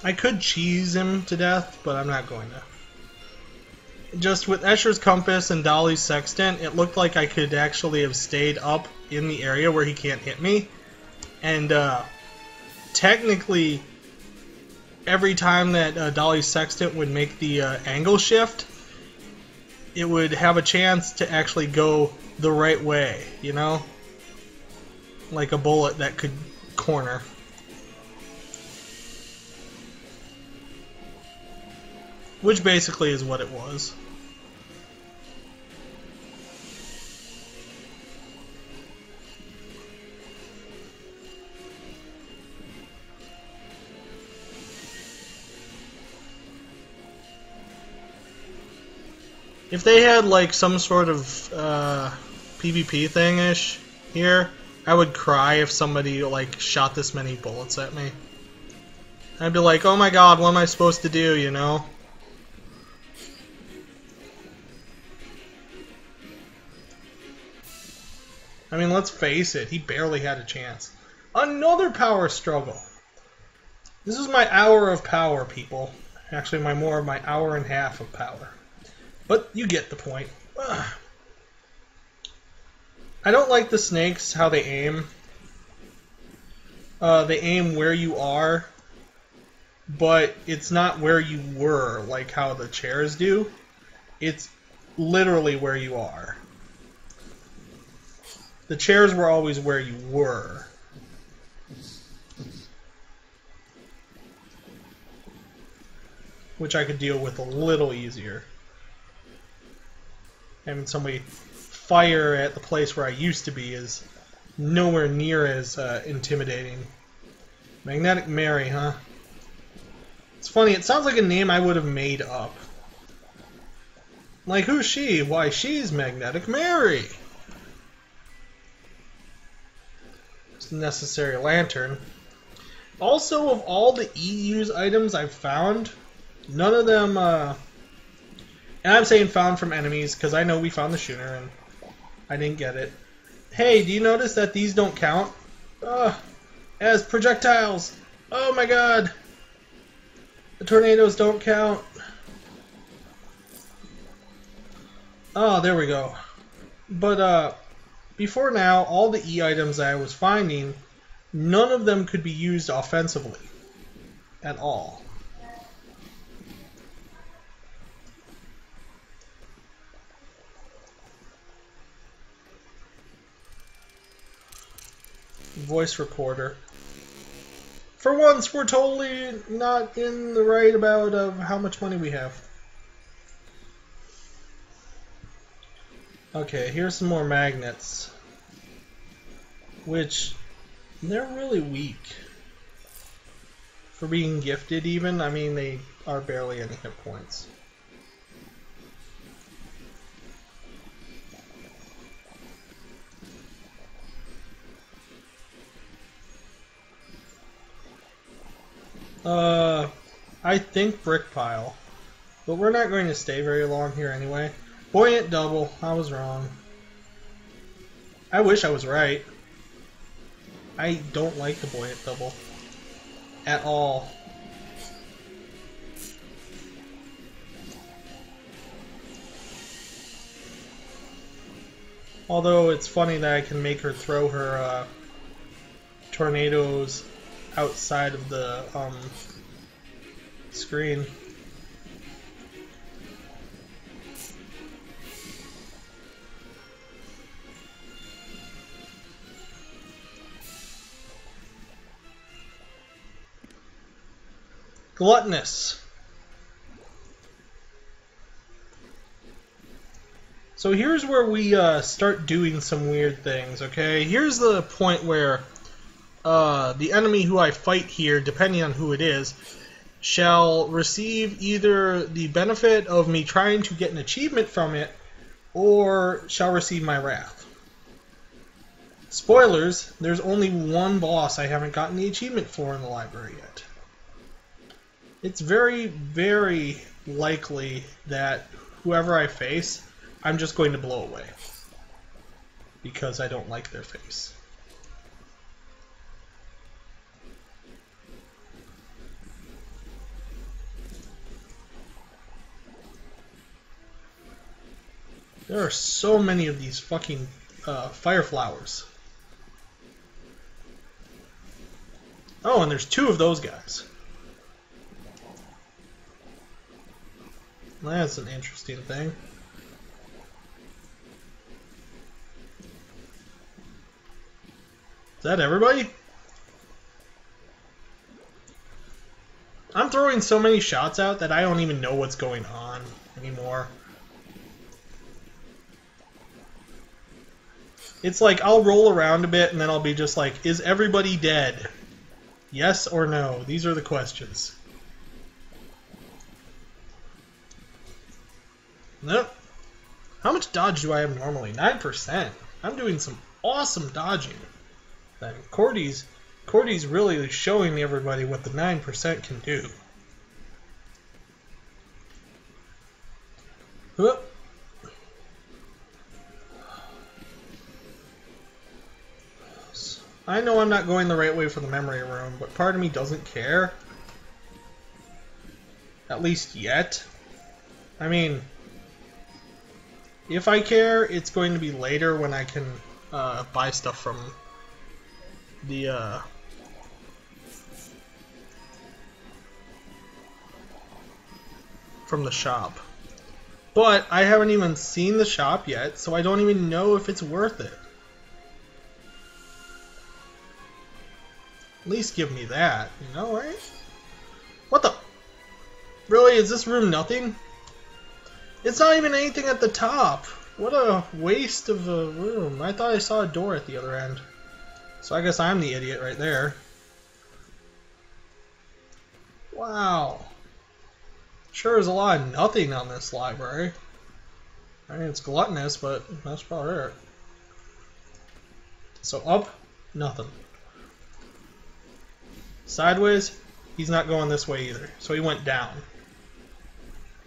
I could cheese him to death, but I'm not going to. Just with Escher's Compass and Dolly's Sextant, it looked like I could actually have stayed up in the area where he can't hit me. And technically, every time that Dolly's Sextant would make the angle shift, it would have a chance to actually go the right way, you know? Like a bullet that could corner. Which basically is what it was. If they had like some sort of PvP thing-ish here, I would cry if somebody like shot this many bullets at me. I'd be like, oh my god, what am I supposed to do, you know? I mean, let's face it, he barely had a chance. Another power struggle! This is my hour of power, people. Actually, my hour and a half of power. But you get the point. Ugh. I don't like the snakes, how they aim. They aim where you are, but it's not where you were, like how the chairs do. It's literally where you are. The chairs were always where you were. Which I could deal with a little easier. Having somebody fire at the place where I used to be is nowhere near as intimidating. Magnetic Mary, huh? It's funny, it sounds like a name I would have made up. Like, who's she? Why, she's Magnetic Mary! Necessary lantern. Also, of all the EU's items I've found, none of them, and I'm saying found from enemies, because I know we found the shooter, and I didn't get it. Hey, do you notice that these don't count? As projectiles! Oh my god! The tornadoes don't count. Oh, there we go. But, before now, all the E items I was finding, none of them could be used offensively. At all. Voice recorder. For once, we're totally not in the right about of how much money we have. Okay, here's some more magnets. Which, they're really weak. For being gifted even, I mean, they are barely any hit points. I think brick pile. But we're not going to stay very long here anyway. Buoyant double. I was wrong. I wish I was right. I don't like the buoyant double. At all. Although it's funny that I can make her throw her tornadoes outside of the screen. Gluttonous. So here's where we start doing some weird things, okay? Here's the point where the enemy who I fight here, depending on who it is, shall receive either the benefit of me trying to get an achievement from it, or shall receive my wrath. Spoilers, there's only one boss I haven't gotten the achievement for in the library yet. It's very, very likely that whoever I face, I'm just going to blow away. Because I don't like their face. There are so many of these fucking fire flowers. Oh, and there's 2 of those guys. That's an interesting thing. Is that everybody? I'm throwing so many shots out that I don't even know what's going on anymore. It's like I'll roll around a bit and then I'll be just like, is everybody dead? Yes or no? These are the questions. Nope. How much dodge do I have normally? 9%. I'm doing some awesome dodging. Then Cordy's really showing everybody what the 9% can do. Whoop. I know I'm not going the right way for the memory room, but part of me doesn't care. At least yet. I mean, if I care, it's going to be later when I can buy stuff from the shop. But I haven't even seen the shop yet, so I don't even know if it's worth it. At least give me that, you know, right? What the? Really? Is this room nothing? It's not even anything at the top. What a waste of a room. I thought I saw a door at the other end. So I guess I'm the idiot right there. Wow. Sure is a lot of nothing on this library. I mean, it's gluttonous, but that's probably it. So up, nothing. Sideways, he's not going this way either. So he went down.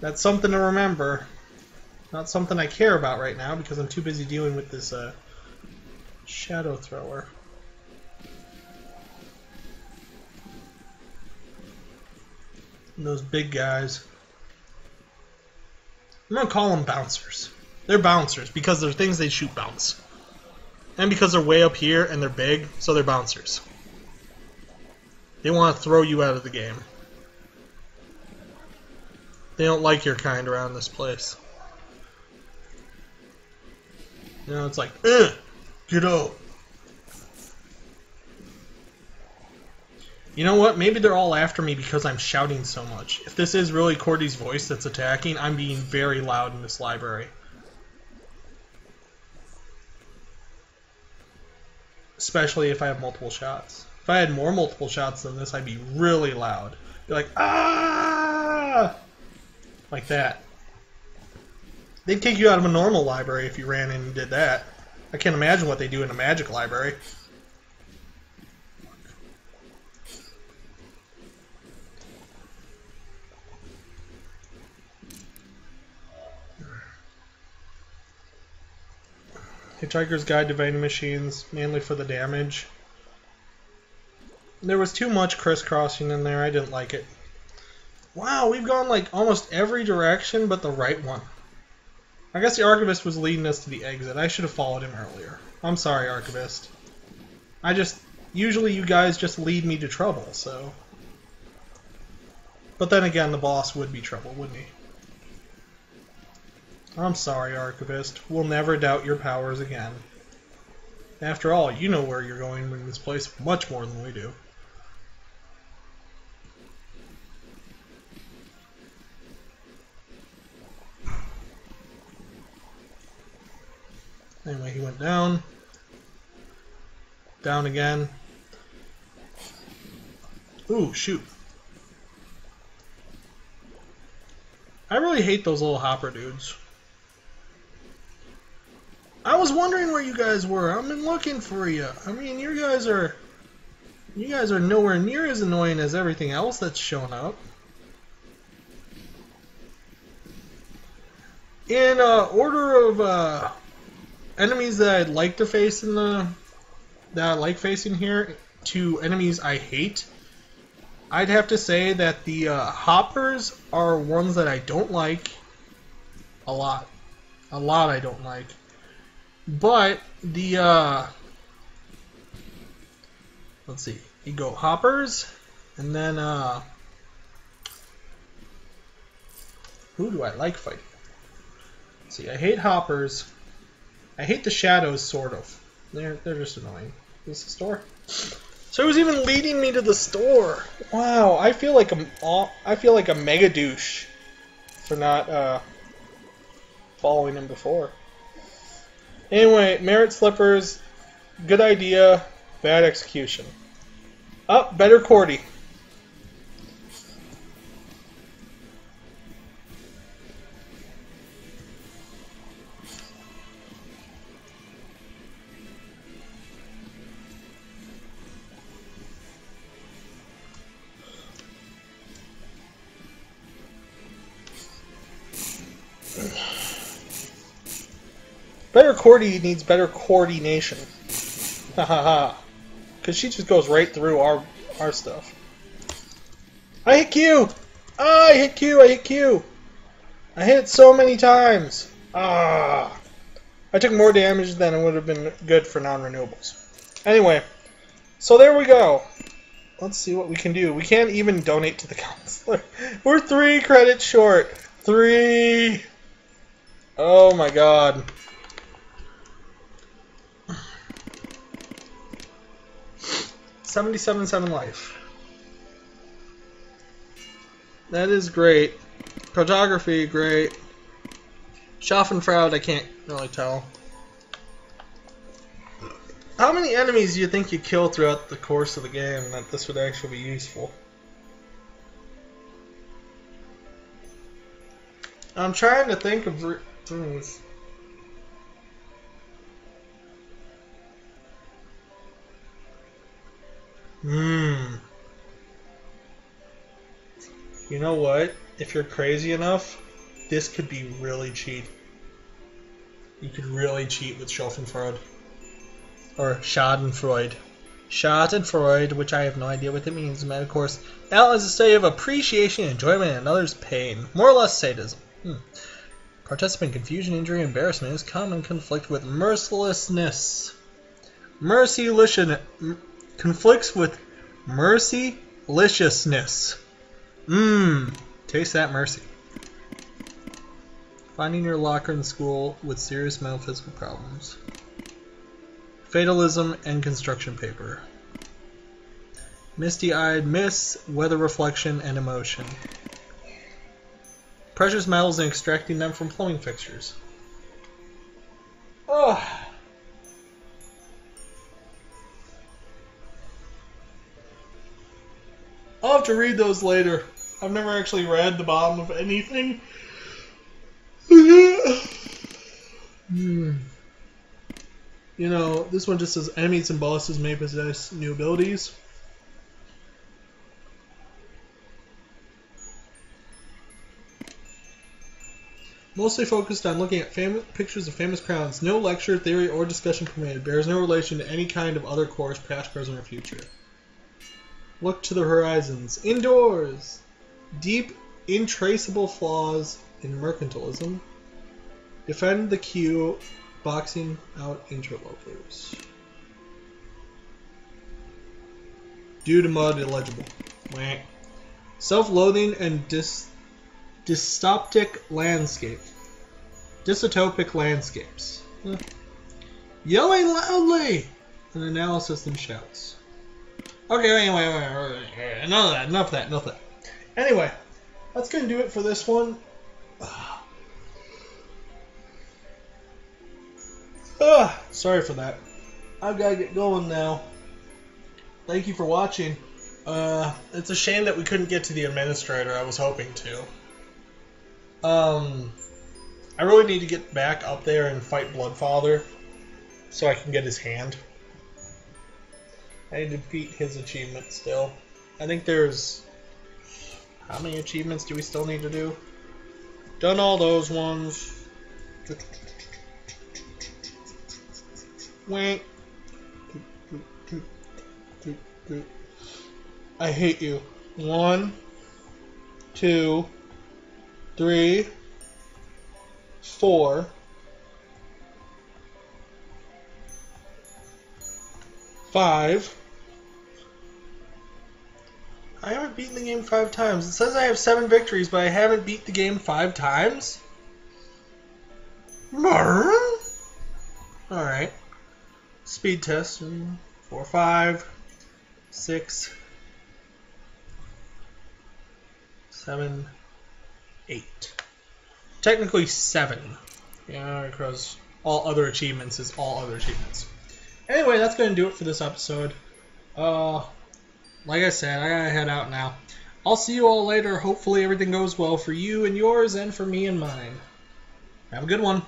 That's something to remember. Not something I care about right now because I'm too busy dealing with this shadow thrower. And those big guys. I'm gonna call them bouncers. They're bouncers because they're things they shoot bounce. And because they're way up here and they're big, so they're bouncers. They want to throw you out of the game. They don't like your kind around this place. You know, it's like, get out. You know what? Maybe they're all after me because I'm shouting so much. If this is really Cordy's voice that's attacking, I'm being very loud in this library. Especially if I have multiple shots. If I had more multiple shots than this, I'd be really loud. Be like, ah! Like that. They'd kick you out of a normal library if you ran in and did that. I can't imagine what they do in a magic library. Hitchhiker's Guide to Vending Machines, mainly for the damage. There was too much crisscrossing in there, I didn't like it. Wow, we've gone like almost every direction but the right one. I guess the Archivist was leading us to the exit. I should have followed him earlier. I'm sorry, Archivist. Usually you guys just lead me to trouble, so. But then again, the boss would be trouble, wouldn't he? I'm sorry, Archivist. We'll never doubt your powers again. After all, you know where you're going in this place much more than we do. Anyway, he went down. Down again. Ooh, shoot. I really hate those little hopper dudes. I was wondering where you guys were. I've been looking for you. I mean, you guys are nowhere near as annoying as everything else that's shown up. In order of enemies that I'd like to face that I like facing here to enemies I hate, I'd have to say that the hoppers are ones that I don't like a lot. A lot I don't like. But the let's see, you go hoppers, and then who do I like fighting? Let's see, I hate hoppers. I hate the shadows, sort of. They're just annoying. Is this the store? So it was even leading me to the store. Wow, I feel like a mega douche for not following him before. Anyway, Merit Slippers, good idea, bad execution. Oh, better Cordy. Better Cordy needs better coordination. Ha ha ha. Because she just goes right through our stuff. I hit Q! Ah, I hit Q! I hit Q! I hit it so many times! Ah! I took more damage than it would have been good for non-renewables. Anyway, so there we go. Let's see what we can do. We can't even donate to the counselor. We're 3 credits short. 3! Oh my god. $77.7 life. That is great. Cartography, great. Schadenfreude, I can't really tell. How many enemies do you think you kill throughout the course of the game that this would actually be useful? I'm trying to think of things. You know what? If you're crazy enough, this could be really cheap. You could really cheat with Schadenfreude. Or Schadenfreude. Schadenfreude, which I have no idea what that means, but of course, L is a state of appreciation and enjoyment in another's pain. More or less sadism. Participant confusion, injury, embarrassment is common conflict with mercilessness. Conflicts with mercilessness. Taste that mercy. Finding your locker in school with serious mental physical problems. Fatalism and construction paper. Misty-eyed miss, weather reflection, and emotion. Precious metals and extracting them from plumbing fixtures. Ugh. I'll have to read those later. I've never actually read the bottom of anything. You know, this one just says enemies and bosses may possess new abilities. Mostly focused on looking at pictures of famous crowns. No lecture, theory, or discussion permitted. Bears no relation to any kind of other course, past, present, or future. Look to the horizons. Indoors! Deep, intraceable flaws in mercantilism. Defend the queue. Boxing out interlopers. Due to mud, illegible. Self-loathing and dystopic landscape. Dystopic landscapes. Yelling loudly! An analysis and shouts. Okay, anyway, enough of that. Anyway, that's gonna do it for this one. Sorry for that. I've got to get going now. Thank you for watching. It's a shame that we couldn't get to the administrator. I was hoping to. I really need to get back up there and fight Bloodfather so I can get his hand. I need to beat his achievement still. I think there's... How many achievements do we still need to do? Done all those ones. Wait. I hate you. 1, 2, 3, 4, 5. I haven't beaten the game 5 times. It says I have 7 victories, but I haven't beat the game 5 times? Alright. Speed test. 4, 5, 6, 7, 8. Technically 7. Yeah, because all other achievements is all other achievements. Anyway, that's going to do it for this episode. Like I said, I gotta head out now. I'll see you all later. Hopefully everything goes well for you and yours and for me and mine. Have a good one.